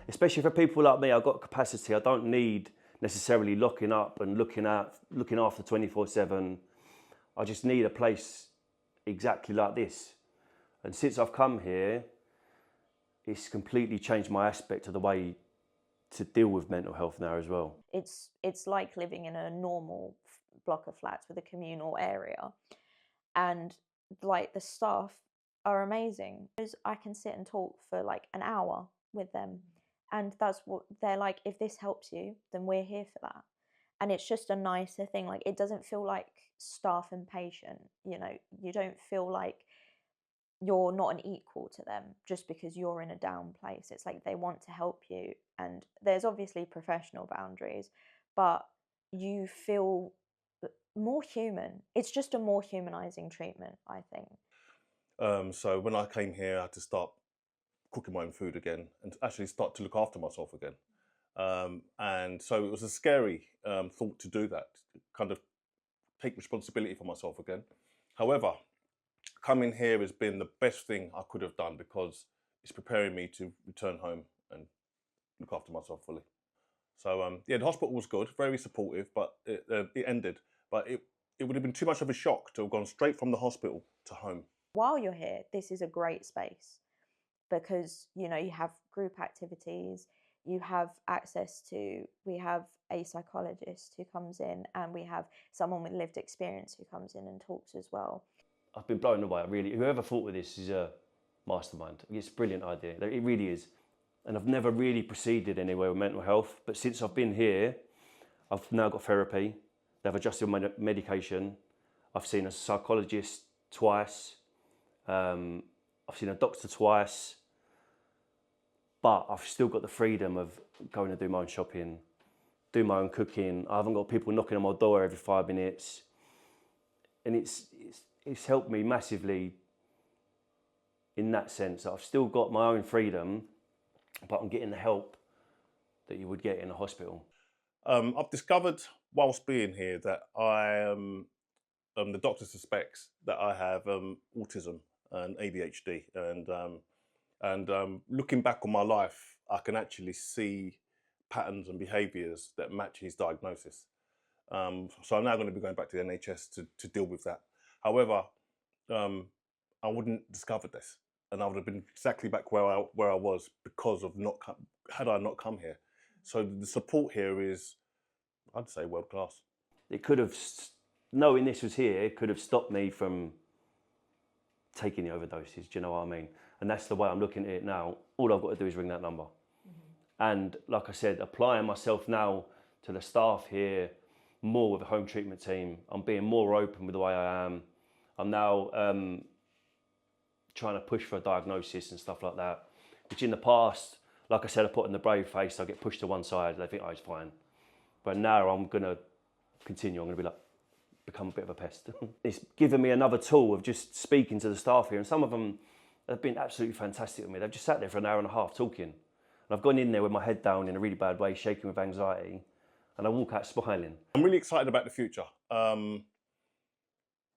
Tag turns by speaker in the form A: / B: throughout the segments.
A: especially for people like me. I've got capacity. I don't need necessarily locking up and looking after 24/7. I just need a place exactly like this. And since I've come here, it's completely changed my aspect of the way to deal with mental health now as well.
B: It's like living in a normal block of flats with a communal area, and like the staff are amazing. Because I can sit and talk for like an hour with them, and that's what they're like. If this helps you, then we're here for that. And it's just a nicer thing. Like it doesn't feel like staff and patient. You don't feel like you're not an equal to them just because you're in a down place. It's like they want to help you, and there's obviously professional boundaries, but you feel more human. It's just a more humanizing treatment, I think.
C: So when I came here, I had to start cooking my own food again and actually start to look after myself again. And so it was a scary thought to do that, to kind of take responsibility for myself again. However, coming here has been the best thing I could have done because it's preparing me to return home and look after myself fully. So yeah, the hospital was good, very supportive, but it ended. But it would have been too much of a shock to have gone straight from the hospital to home.
B: While you're here, this is a great space because you have group activities, you have access to, we have a psychologist who comes in, and we have someone with lived experience who comes in and talks as well.
A: I've been blown away. Whoever thought of this is a mastermind. It's a brilliant idea. It really is. And I've never really proceeded anywhere with mental health. But since I've been here, I've now got therapy. They've adjusted my medication. I've seen a psychologist twice. I've seen a doctor twice. But I've still got the freedom of going to do my own shopping, do my own cooking. I haven't got people knocking on my door every 5 minutes. And it's helped me massively in that sense. I've still got my own freedom, but I'm getting the help that you would get in a hospital.
C: I've discovered whilst being here that the doctor suspects that I have autism and ADHD, and looking back on my life, I can actually see patterns and behaviours that match his diagnosis. So I'm now going to be going back to the NHS to deal with that. However, I wouldn't discover this, and I would have been exactly back where I was because of had I not come here. So the support here is, I'd say, world class.
A: It could have, knowing this was here, it could have stopped me from taking the overdoses, do you know what I mean? And that's the way I'm looking at it now. All I've got to do is ring that number. And like I said, applying myself now to the staff here, more with the home treatment team. I'm being more open with the way I am. I'm now trying to push for a diagnosis and stuff like that, which in the past, like I said, I put in the brave face, I get pushed to one side, they think, oh, it's fine. But now I'm going to continue, I'm going to be like, become a bit of a pest. It's given me another tool of just speaking to the staff here, and some of them have been absolutely fantastic with me. They've just sat there for an hour and a half talking. And I've gone in there with my head down in a really bad way, shaking with anxiety, and I walk out smiling.
C: I'm really excited about the future.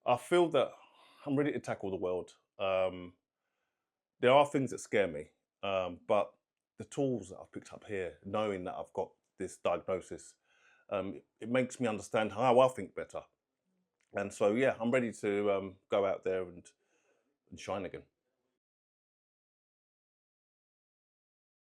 C: I feel that I'm ready to tackle the world. There are things that scare me, but the tools that I've picked up here, knowing that I've got this diagnosis, it makes me understand how I think better. And so, yeah, I'm ready to go out there and shine again.